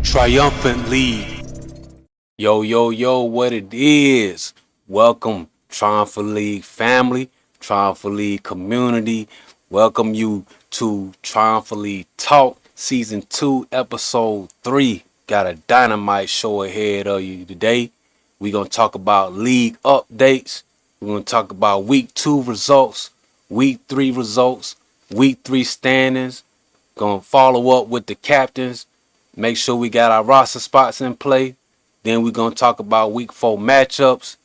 Triumphant League. Yo, yo, yo, what it is. Welcome, Triumphant League family, Triumphant League community. Welcome you to Triumphant League Talk, Season 2, Episode 3. Got a dynamite show ahead of you today. We're going to talk about league updates. We're going to talk about Week 2 results, Week 3 results, Week 3 standings. Going to follow up with the captains. Make sure we got our roster spots in play. Then we're going to talk about Week 4 matchups,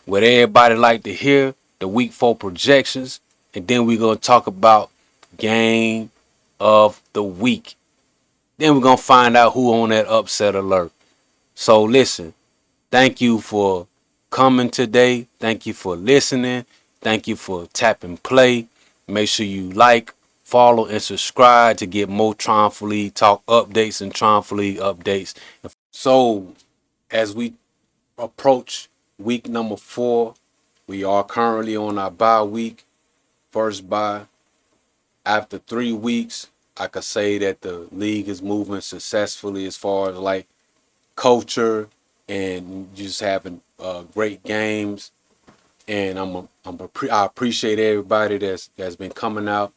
what everybody like to hear, the Week 4 projections. And then we're going to talk about game of the week. Then we're going to find out who on that upset alert. So listen, thank you for coming today. Thank you for listening. Thank you for tapping play. Make sure you like, follow, and subscribe to get more Triumphant League Talk updates and Triumphant League updates. So, as we approach week number 4, we are currently on our bye week. First bye. After 3 weeks, I could say that the league is moving successfully as far as like culture and just having great games. And I appreciate everybody that's been coming out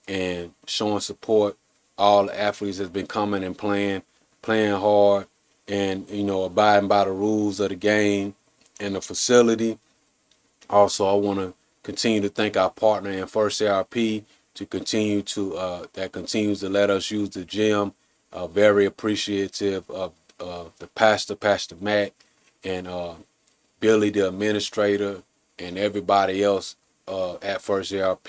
and showing support. All the athletes that's been coming and playing hard, and abiding by the rules of the game and the facility. Also, I want to continue to thank our partner in First ARP to continue to that continues to let us use the gym. Very appreciative of the Pastor Matt, and Billy, the administrator, and everybody else at First ARP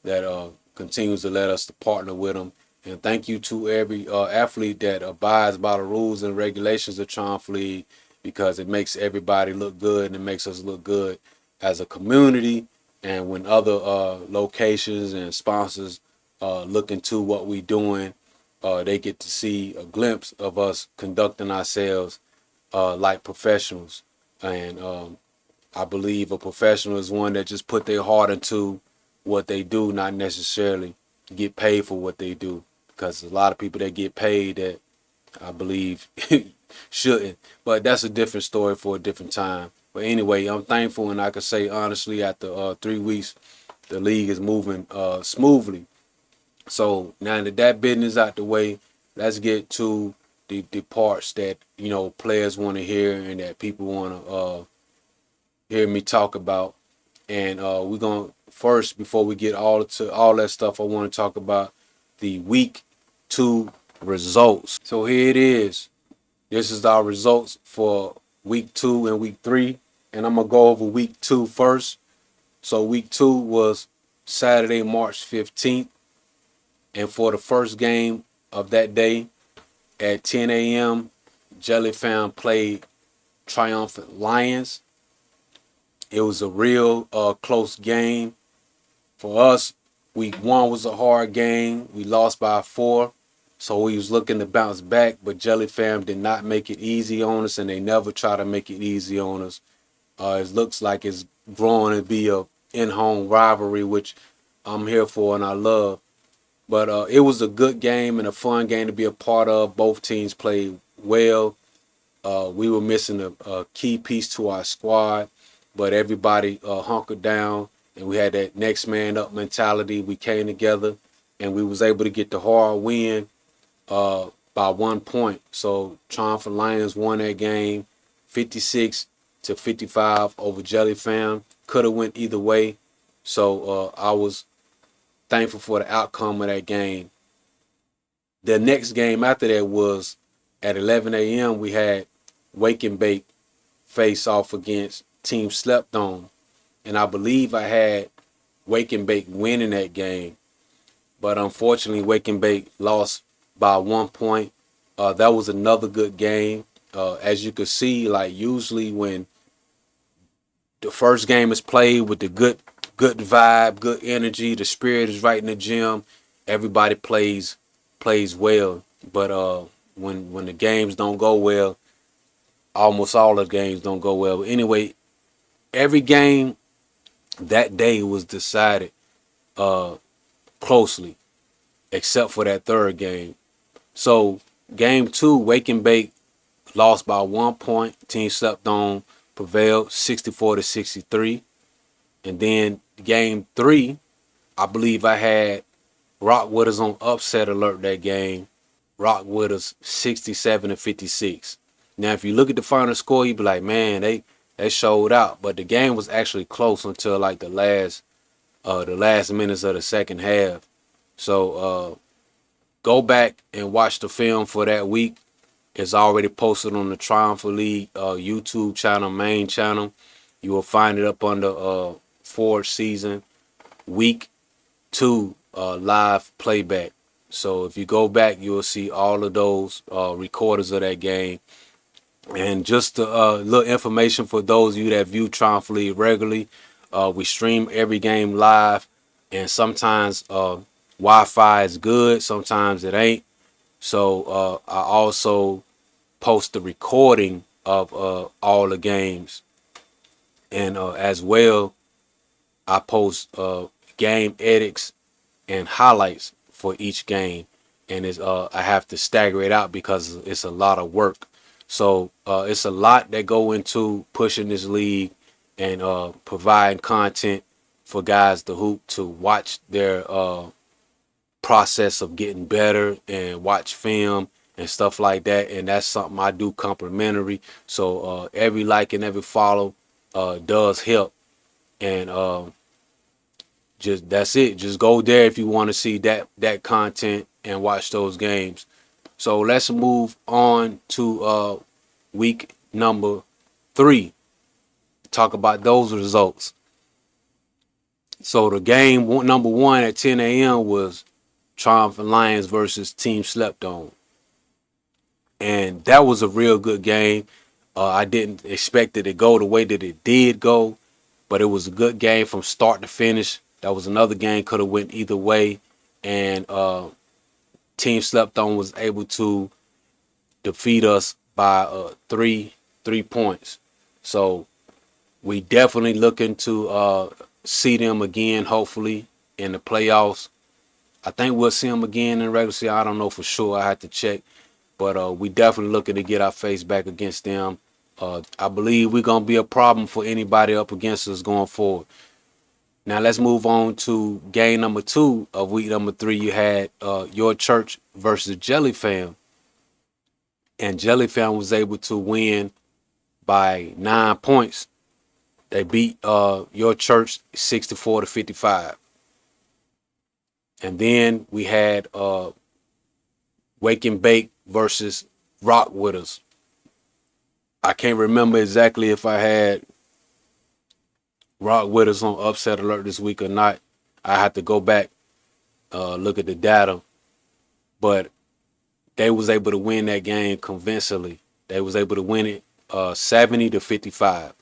that continues to let us to partner with them. And thank you to every athlete that abides by the rules and regulations of Triumph League, because it makes everybody look good and it makes us look good as a community. And when other locations and sponsors look into what we're doing, they get to see a glimpse of us conducting ourselves like professionals. And I believe a professional is one that just put their heart into what they do, not necessarily get paid for what they do. Because a lot of people that get paid that I believe shouldn't. But that's a different story for a different time. But anyway, I'm thankful, and I can say honestly, after 3 weeks, the league is moving smoothly. So now that business out the way, let's get to the parts that players want to hear and that people want to hear me talk about. And we're going to first, before we get all that stuff, I want to talk about the Week 2 results. So here it is. This is our results for Week 2 and Week 3. And I'm going to go over Week 2 first. So Week 2 was Saturday, March 15th. And for the first game of that day at 10 a.m., Jellyfam played Triumphant Lions. It was a real close game. For us, Week 1 was a hard game. We lost by 4. So we was looking to bounce back, but Jellyfam did not make it easy on us, and they never try to make it easy on us. It looks like it's growing to be a in-home rivalry, which I'm here for and I love. But it was a good game and a fun game to be a part of. Both teams played well. We were missing a key piece to our squad, but everybody hunkered down, and we had that next man up mentality. We came together, and we was able to get the hard win by 1 point. So Triumphant Lions won that game 56-55 over Jellyfam. Could have went either way. So I was thankful for the outcome of that game. The next game after that was at 11 a.m. we had Wake and Bake face off against Team Slept On. And I believe I had Wake and Bake winning that game. But unfortunately, Wake and Bake lost by 1 point. That was another good game. As you could see, like usually when the first game is played with the good vibe, good energy, the spirit is right in the gym, everybody plays well. But when the games don't go well, almost all the games don't go well. But anyway, every game that day was decided closely, except for that third game. So Game two, Wake and Bake lost by 1 point. Team Slept On prevailed 64-63. And then game three, I believe I had Rock with us on upset alert that game. Rock with us 67-56. Now, if you look at the final score, you'd be like, man, they showed out. But the game was actually close until like the last minutes of the second half. So go back and watch the film for that week. It's already posted on the Triumphant League YouTube channel, main channel. You will find it up under Forge Season Week 2 live playback. So if you go back, you will see all of those recorders of that game. And just a little information for those of you that view Triumph League regularly. We stream every game live, and sometimes Wi-Fi is good, sometimes it ain't. So I also post the recording of all the games, and as well, I post game edits and highlights for each game, and I have to stagger it out because it's a lot of work. So it's a lot that go into pushing this league and providing content for guys to hoop to watch their process of getting better and watch film and stuff like that. And that's something I do complimentary. So every like and every follow does help. And just that's it. Just go there if you want to see that content and watch those games. So let's move on to week number 3. Talk about those results. So the game number 1 at 10 a.m. was Triumphant Lions versus Team Slept On. And that was a real good game. I didn't expect it to go the way that it did go, but it was a good game from start to finish. That was another game, could have went either way. And Team Slept On was able to defeat us by 3 points. So we definitely looking to see them again, hopefully, in the playoffs. I think we'll see them again in regular season. I don't know for sure. I have to check. But we definitely looking to get our face back against them. I believe we're going to be a problem for anybody up against us going forward. Now let's move on to game number 2 of week number 3. You had Your Church versus Jelly Fam. And Jelly Fam was able to win by 9 points. They beat Your Church 64-55. And then we had Wake and Bake versus Rock with us. I can't remember exactly if I had Rock with us on upset alert this week or not. I have to go back, look at the data. But they was able to win that game convincingly. They was able to win it 70-55.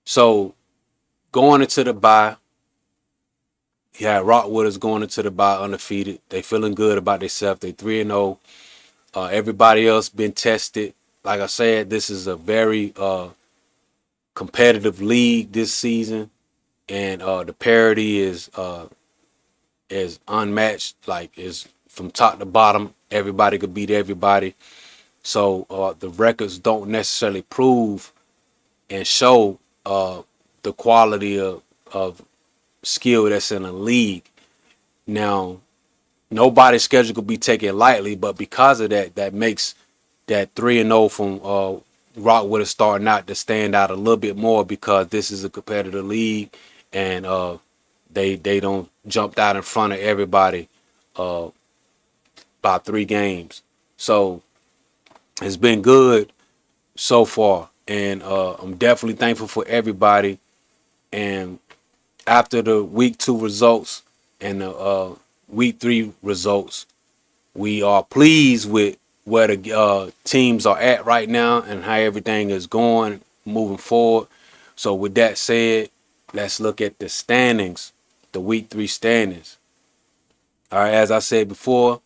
So going into the bye, yeah, Rock with us going into the bye undefeated. They feeling good about themselves. They 3-0. Everybody else been tested. Like I said, this is a very competitive league this season, and the parity is unmatched. Like, is from top to bottom. Everybody could beat everybody. So the records don't necessarily prove and show the quality of skill that's in a league. Now, nobody's schedule could be taken lightly, but because of that, that makes that 3-0 from Rock with us starting out to stand out a little bit more, because this is a competitive league, and they don't jumped out in front of everybody by 3 games. So it's been good so far, and I'm definitely thankful for everybody. And after the week 2 results and the week 3 results, we are pleased with where the teams are at right now and how everything is going moving forward. So with that said, let's look at the standings, the week 3 standings. All right, as I said before,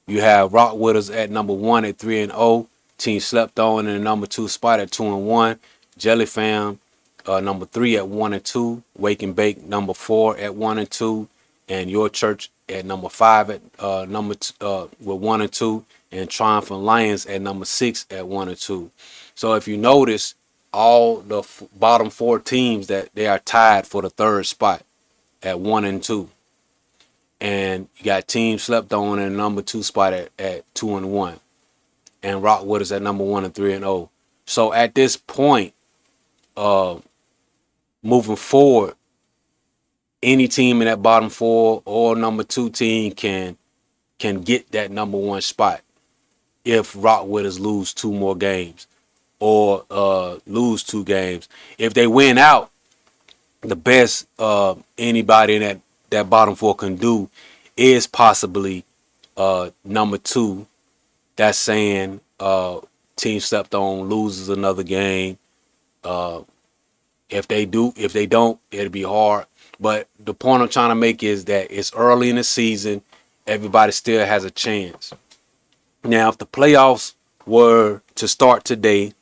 you have Rock with us at number 1 at 3-0. Team Slept On in the number 2 spot at 2-1. Jelly Fam number 3 at 1-2. Wake and Bake number 4 at 1-2. And Your Church at number 5 at with 1 and 2, and Triumphant Lions at number 6 at 1 and 2. So if you notice, all the bottom 4 teams that they are tied for the third spot at 1 and 2, and you got teams slept on in the number 2 spot at 2 and 1, and Rockwood is at number 1 and 3 and 0. So at this point, moving forward, any team in that bottom 4 or number 2 team can get that number 1 spot if Rockwooders lose 2 more games or lose 2 games. If they win out, the best anybody in that bottom 4 can do is possibly number 2. That's saying team slept on loses another game. If they don't, it'll be hard. But the point I'm trying to make is that it's early in the season. Everybody still has a chance. Now, if the playoffs were to start today,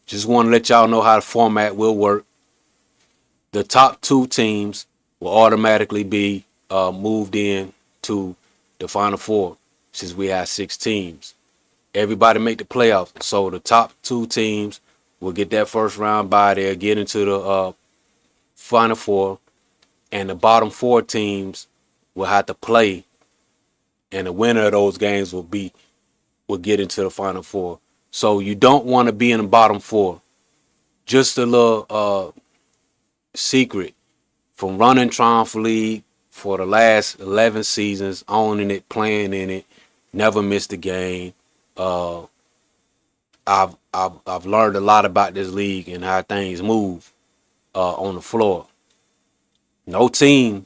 just want to let y'all know how the format will work. The top 2 teams will automatically be moved in to the Final Four, since we have 6 teams. Everybody make the playoffs. So the top 2 teams will get that first round bye. They'll get into the Final Four, and the bottom 4 teams will have to play, and the winner of those games will get into the Final Four. So you don't want to be in the bottom 4. Just a little secret from running Triumphant League for the last 11 seasons, owning it, playing in it, never missed a game. I've learned a lot about this league and how things move on the floor. No team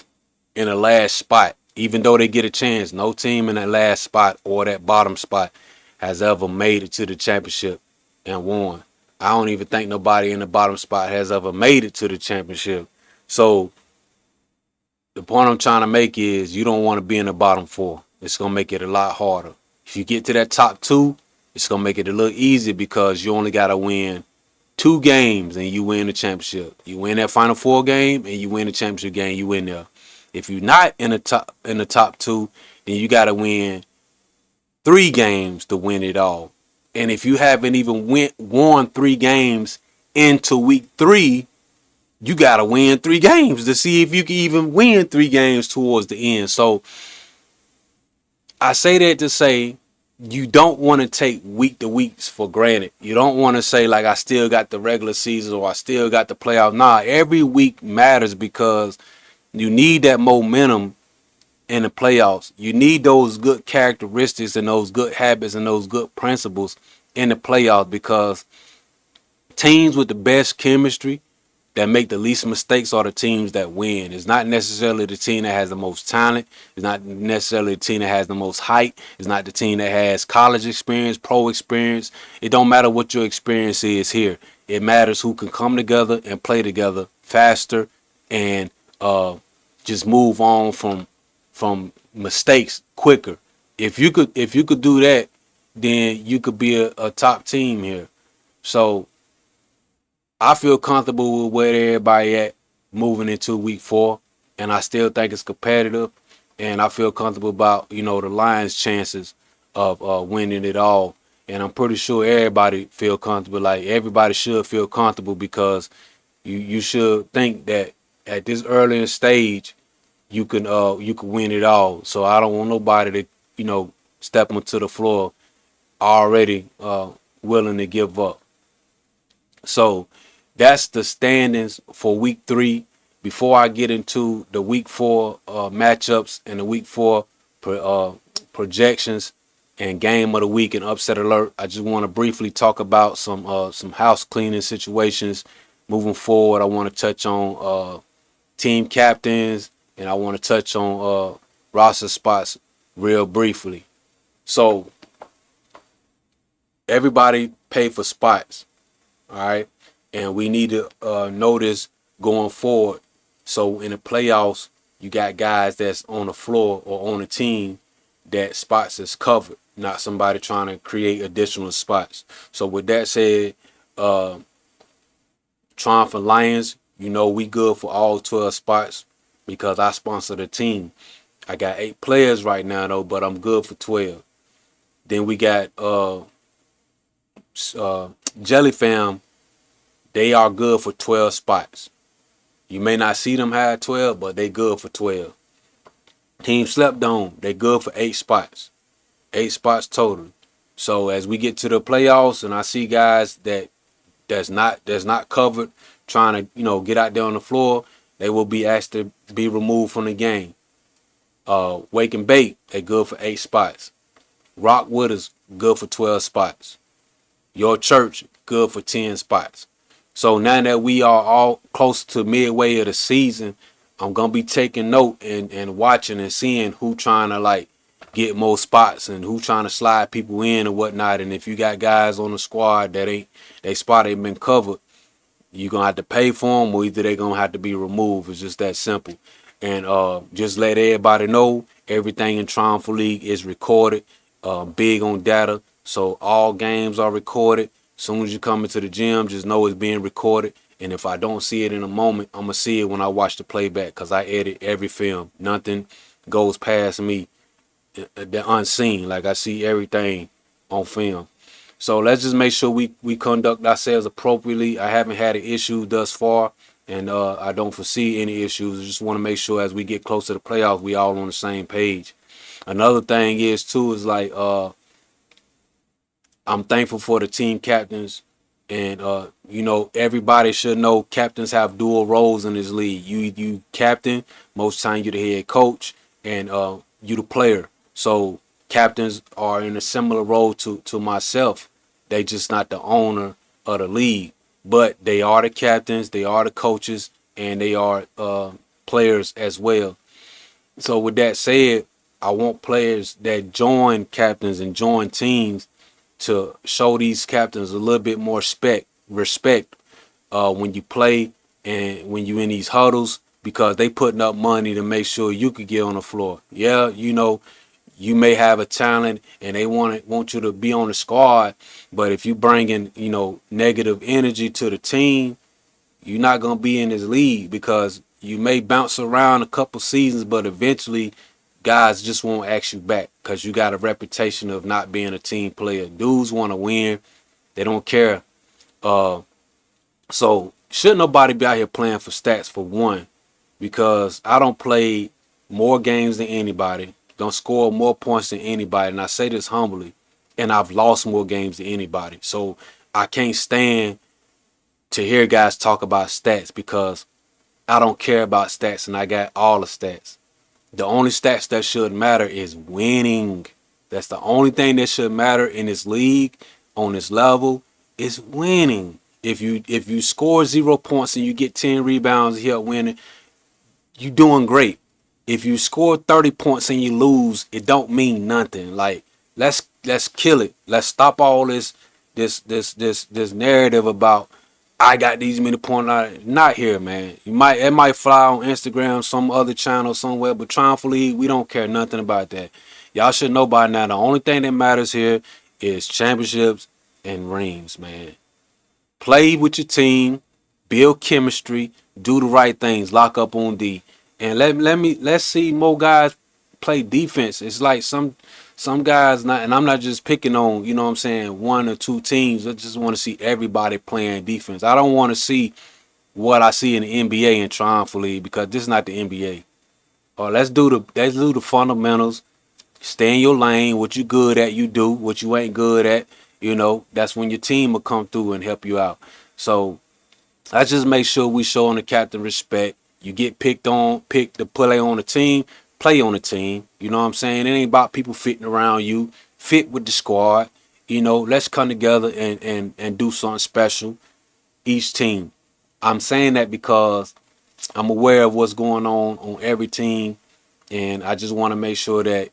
in the last spot, even though they get a chance, no team in that last spot or that bottom spot has ever made it to the championship and won. I don't even think nobody in the bottom spot has ever made it to the championship. So the point I'm trying to make is you don't want to be in the bottom 4. It's going to make it a lot harder. If you get to that top 2, it's going to make it a little easier because you only got to win 2 games and you win the championship. You win that Final Four game and you win the championship game, you win there. If you're not in the top 2, then you got to win 3 games to win it all. And if you haven't even won 3 games into week 3, you got to win 3 games to see if you can even win 3 games towards the end. So I say that to say you don't want to take week to weeks for granted. You don't want to say like I still got the regular season or I still got the playoff. Nah, every week matters because you need that momentum in the playoffs. You need those good characteristics and those good habits and those good principles in the playoffs because teams with the best chemistry that make the least mistakes are the teams that win. It's not necessarily the team that has the most talent. It's not necessarily the team that has the most height. It's not the team that has college experience, pro experience. It don't matter what your experience is here. It matters who can come together and play together faster and just move on from mistakes quicker. If you could do that, then you could be a top team here. So I feel comfortable with where everybody at moving into week 4, and I still think it's competitive, and I feel comfortable about the Lions' chances of winning it all, and I'm pretty sure everybody feel comfortable. Like everybody should feel comfortable because you should think that at this early stage you can win it all. So I don't want nobody to step onto the floor already willing to give up. So that's the standings for week 3. Before I get into the week 4 matchups and the week 4 projections and game of the week and upset alert, I just want to briefly talk about some house cleaning situations moving forward. I want to touch on team captains and I want to touch on roster spots real briefly. So everybody pay for spots, all right? And we need to notice going forward. So in the playoffs, you got guys that's on the floor or on a team that spots is covered, not somebody trying to create additional spots. So with that said, Triumphant Lions, we good for all 12 spots because I sponsor the team. I got 8 players right now though, but I'm good for 12. Then we got uh Jelly Fam. They are good for 12 spots. You may not see them have 12, but they good for 12. Team Slept On, they good for 8 spots. 8 spots total. So as we get to the playoffs and I see guys that's not covered trying to, get out there on the floor, they will be asked to be removed from the game. Wake and Bake, they good for 8 spots. Rockwood is good for 12 spots. Your Church, good for 10 spots. So now that we are all close to midway of the season, I'm gonna be taking note and watching and seeing who trying to like get more spots and who trying to slide people in and whatnot. And if you got guys on the squad that they spot ain't been covered, you're gonna have to pay for them, or either they're gonna have to be removed. It's just that simple. And just let everybody know everything in Triumphant League is recorded. Big on data, so all games are recorded. As soon as you come into the gym, just know it's being recorded. And if I don't see it in a moment, I'm gonna see it when I watch the playback, because I edit every film. Nothing goes past me, the unseen. Like, I see everything on film. So let's just make sure we conduct ourselves appropriately. I haven't had an issue thus far, and I don't foresee any issues. I just want to make sure as we get close to the playoffs, we all on the same page. Another thing is too is like I'm thankful for the team captains, and everybody should know captains have dual roles in this league. You captain, most time you the head coach, and you the player. So captains are in a similar role to myself. They just not the owner of the league, but they are the captains, they are the coaches, and they are players as well. So with that said, I want players that join captains and join teams to show these captains a little bit more respect when you play and when you in these huddles, because they putting up money to make sure you could get on the floor. Yeah, you may have a talent and they want you to be on the squad, but if you bring in negative energy to the team, you're not gonna be in this league, because you may bounce around a couple seasons, but eventually guys just won't ask you back because you got a reputation of not being a team player. Dudes want to win. They don't care. So should nobody be out here playing for stats, for one, because I don't play more games than anybody, don't score more points than anybody, and I say this humbly, and I've lost more games than anybody. So I can't stand to hear guys talk about stats, because I don't care about stats and I got all the stats. The only stats that should matter is winning. That's the only thing that should matter in this league, on this level, is winning. If you score 0 points and you get 10 rebounds here winning, you doing great. If you score 30 points and you lose, it don't mean nothing. Like, let's kill it. Let's stop all this narrative about I got these many points. Not here, man. It might fly on Instagram, some other channel somewhere, but Triumphant League, we don't care nothing about that. Y'all should know by now. The only thing that matters here is championships and rings, man. Play with your team, build chemistry, do the right things, lock up on D, and let's see more guys play defense. It's like some guys not, and I'm not just picking on, what I'm saying, one or two teams. I just want to see everybody playing defense. I don't want to see what I see in the NBA and Triumphant League, because this is not the NBA. Let's do the fundamentals. Stay in your lane. What you good at, you do. What you ain't good at, that's when your team will come through and help you out. So I just make sure we showing the captain respect. You get picked to play on the team, play on the team. You know what I'm saying? It ain't about people fitting around you. Fit with the squad. Let's come together and do something special. Each team. I'm saying that because I'm aware of what's going on every team, and I just want to make sure that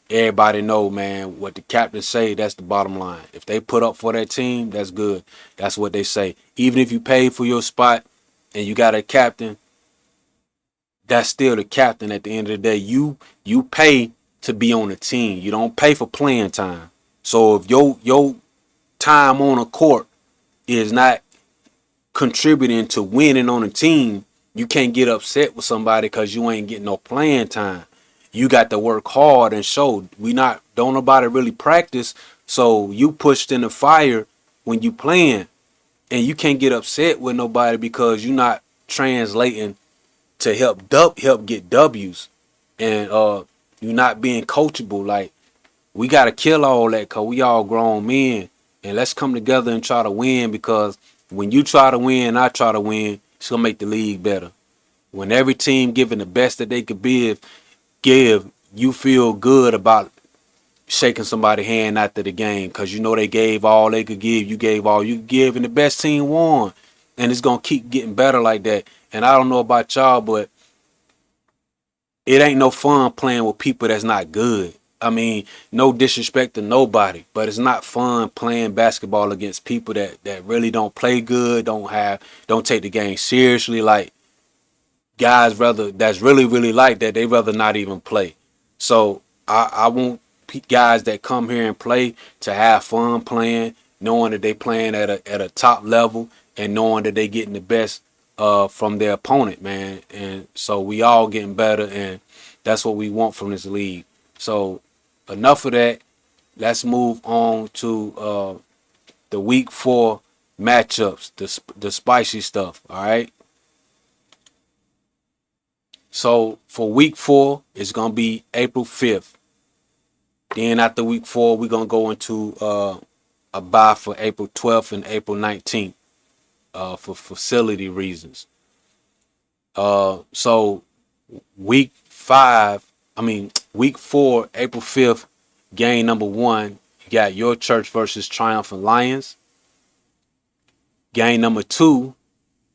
everybody know, man, what the captains say, that's the bottom line. If they put up for that team, that's good. That's what they say. Even if you pay for your spot and you got a captain, that's still the captain at the end of the day. You pay to be on the team. You don't pay for playing time. So if your time on a court is not contributing to winning on a team, you can't get upset with somebody because you ain't getting no playing time. you got to work hard and show. We not don't nobody really practice, so you pushed in the fire when you playing, and you can't get upset with nobody because you're not translating to help get W's, and you're not being coachable. Like, we gotta kill all that, cause we all grown men, and let's come together and try to win. Because when you try to win, I try to win. It's gonna make the league better. When every team giving the best that they could give, you feel good about shaking somebody's hand after the game because you know they gave all they could give. You gave all you could give, and the best team won. And it's gonna keep getting better like that. And I don't know about y'all, but it ain't no fun playing with people that's not good. I mean, no disrespect to nobody, but it's not fun playing basketball against people that really don't play good, don't take the game seriously. Like, guys rather that's really like that, they rather not even play. So I want guys that come here and play to have fun playing, knowing that they playing at a top level, and knowing that they getting the best from their opponent, man. And so we all getting better, and that's what we want from this league. So enough of that. Let's move on to the week 4 matchups, the spicy stuff. All right. So for week 4, it's gonna be April 5th. Then after week 4, we're gonna go into a bye for April 12th and April 19th for facility reasons. So week 4, April 5th, game number 1, you got your church versus Triumphant Lions. Game number 2,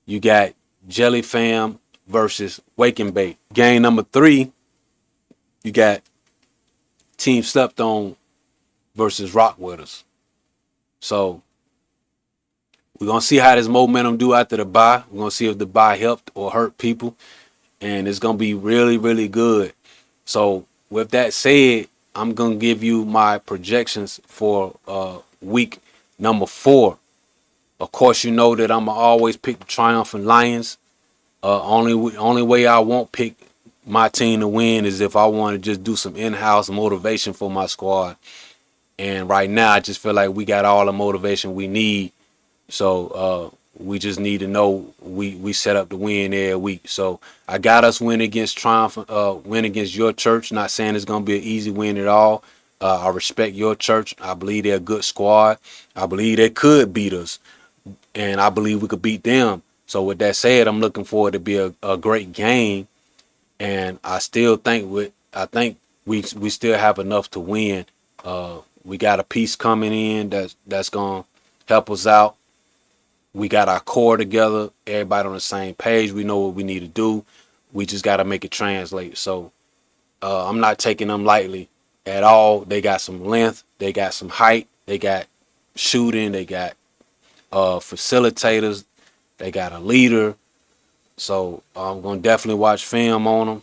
you got Jelly Fam versus Wake and Bake. Game number 3, you got Team Slept On versus Rock With Us. So we're gonna see how this momentum do after the bye. We're gonna see if the bye helped or hurt people, and it's gonna be really good. So with that said, I'm gonna give you my projections for week number 4. Of course, you know that I'm always pick the Triumphant Lions. Only way I won't pick my team to win is if I want to just do some in-house motivation for my squad. And right now, I just feel like we got all the motivation we need. So we just need to know we set up to win every week. So I got us win against win against your church. Not saying it's gonna be an easy win at all. I respect your church. I believe they're a good squad. I believe they could beat us, and I believe we could beat them. So with that said, I'm looking forward to be a great game, and I think we still have enough to win. We got a piece coming in that's gonna help us out. We got our core together, everybody on the same page. We know what we need to do. We just got to make it translate. So I'm not taking them lightly at all. They got some length, they got some height, they got shooting, they got facilitators, they got a leader. So I'm gonna definitely watch film on them.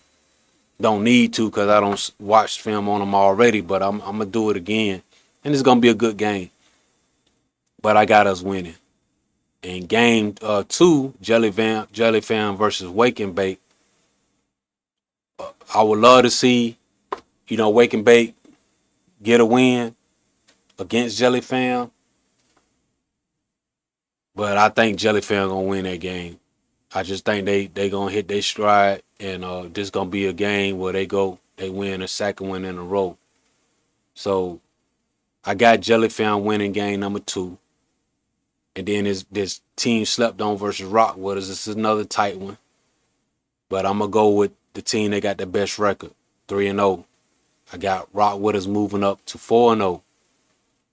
Don't need to because I don't watch film on them already, but I'm gonna do it again, and it's gonna be a good game. But I got us winning. In game 2, Jelly Fam versus Wake and Bake. I would love to see, Wake and Bake get a win against Jelly Fam, but I think Jelly Fam gonna win that game. I just think they gonna hit their stride, and this gonna be a game where they win a second one in a row. So I got Jelly Fam winning game number 2. And then this Team Slept On versus Rock With Us. This is another tight one. But I'm going to go with the team that got the best record, 3-0. I got Rock With Us moving up to 4-0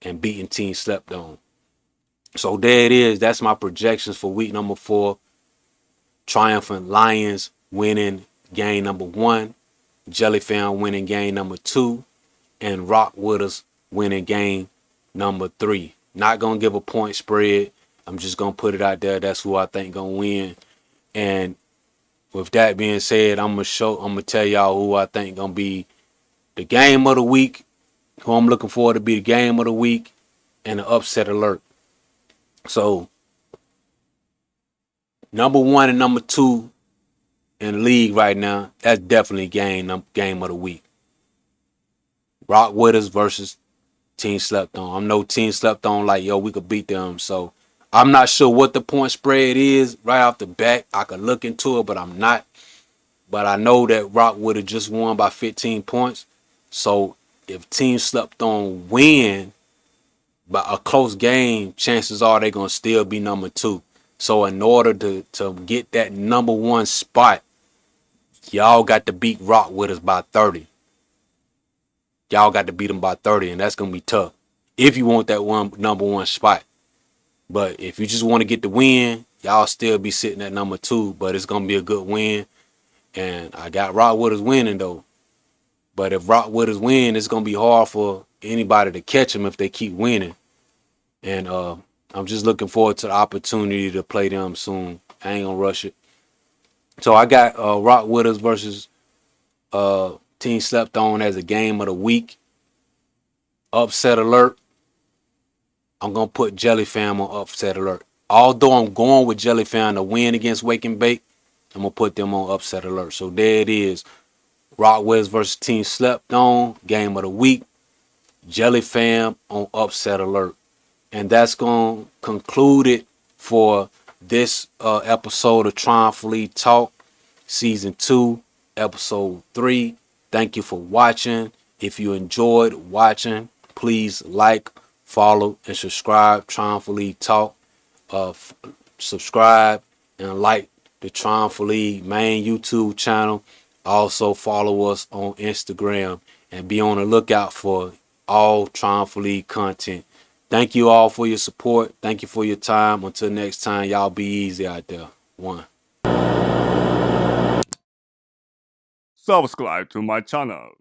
and beating Team Slept On. So there it is. That's my projections for week number 4. Triumphant Lions winning game number 1. Jelly Fam winning game number 2. And Rock With Us winning game number 3. Not gonna give a point spread. I'm just gonna put it out there. That's who I think gonna win. And with that being said, I'm gonna tell y'all who I think gonna be the game of the week, who I'm looking forward to be the game of the week, and the upset alert. So number 1 and number 2 in the league right now, that's definitely game of the week. Rock with us versus Team Slept On. I'm no Team Slept On like, yo, we could beat them. So I'm not sure what the point spread is right off the bat. I could look into it, but I'm not. But I know that Rock would have just won by 15 points. So if Team Slept On win by a close game, chances are they're going to still be number 2. So in order to get that number 1 spot, y'all got to beat Rock with us by 30. Y'all got to beat them by 30, and that's going to be tough if you want that number 1 spot. But if you just want to get the win, y'all still be sitting at number 2, but it's going to be a good win. And I got Rock with us winning, though. But if Rock with us win, it's going to be hard for anybody to catch them if they keep winning. And I'm just looking forward to the opportunity to play them soon. I ain't going to rush it. So I got Rock with us versus Team Slept On as a game of the week. Upset alert. I'm going to put Jelly Fam on upset alert. Although I'm going with Jelly Fam to win against Wake and Bake, I'm going to put them on upset alert. So there it is. Rock Wiz versus Team Slept On, game of the week. Jelly Fam on upset alert. And that's going to conclude it for this episode of Triumphantly Talk, Season 2, Episode 3. Thank you for watching. If you enjoyed watching, please like, follow, and subscribe. Triumphantly Talk. Subscribe and like the Triumphantly main YouTube channel. Also follow us on Instagram and be on the lookout for all Triumphantly content. Thank you all for your support. Thank you for your time. Until next time, y'all be easy out there. One. Subscribe to my channel.